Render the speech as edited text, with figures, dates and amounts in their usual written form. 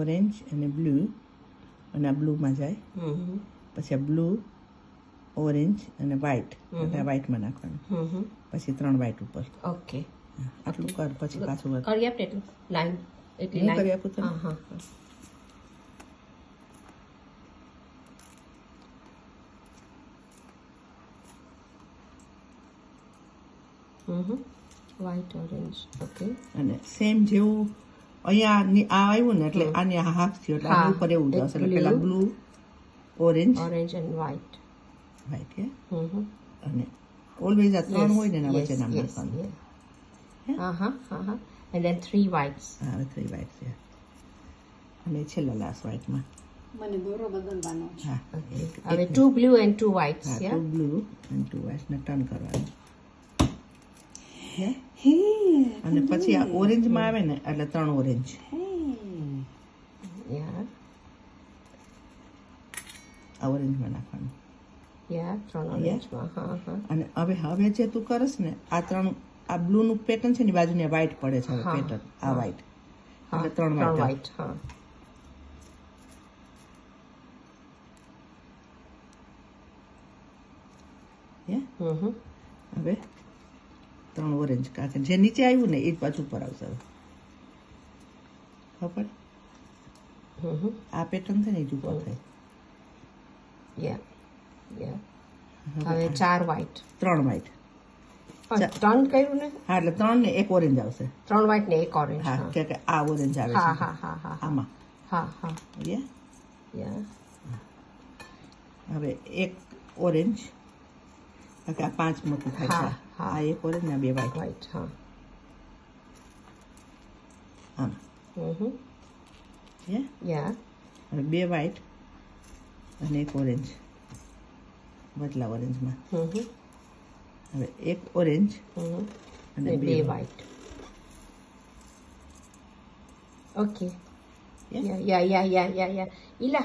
orange અને blue અને આ બ્લુમાં જાય પછી આ બ્લુ ઓરેન્જ અને વ્હાઈટ એટલે આ વ્હાઈટમાં નાખવાનું પછી 3 વ્હાઈટ ઉપર ઓકે આટલું કર પછી પાછું વર કરી આપને એટલું લાઈન એટલી હું લાઈન કરી આપું તને હા હા વ્હાઈટ ઓરેન્જ ઓકે અને સેમ જેવું અહીંયા આ આવ્યું ને એટલે આની આ હાફ થયો એટલે આની ઉપર એવું જશે એટલે પેલા blue orange orange and white white કે અને ઓલવેઝ આ 3 હોય ને એના વચ્ચે નામ yes, નાખવાનું and then 3 whites હા 3 વ્હાઈટ છે અને છેલ્લા લાસ્ટ વ્હાઈટમાં મને દોરો બદલવાનો છે હા હવે 2 blue and 2 whites હા yeah 2 બ્લુ અને 2 વ્હાઈટ ને ટર્ન કરવાનું અને પછી આ ઓરેન્જમાં આવે ને એટલે 3 ઓરેન્જ yeah આ ઓરેન્જમાં નાખવાનું yeah 3 orange અને હવે જે તું કરસ ને આ 3 આ બ્લુ નું પેટર્ન છે ને બાજુને વ્હાઈટ પડે છે પેટર્ન આ વ્હાઈટ એટલે 3 વ્હાઈટ હા હવે 3 ઓરેન્જ કાકે જે નીચે આવ્યું ને એ જ પાછું ઉપર આવશે ખબર આ પેટર્ન છે ને એ જ ઉપર થાય yeah હવે 4 white 3 વ્હાઈટ 3 કર્યું ને હા એટલે 3 ને 1 ઓરેન્જ આવશે 3 white ને 1 orange હા કે આ ઓરેન્જ આવે હા છે હા આમાં yeah હવે 1 ઓરેન્જ કે આ 5 મોટી થાય છે આ 1 ઓરેન્જ ને 2 વ્હાઈટ હા આમ yeah હવે 2 વ્હાઈટ અને 1 ઓરેન્જ બદલા ઓરેન્જમાં હવે 1 ઓરેન્જ અને 2 white okay yeah Ila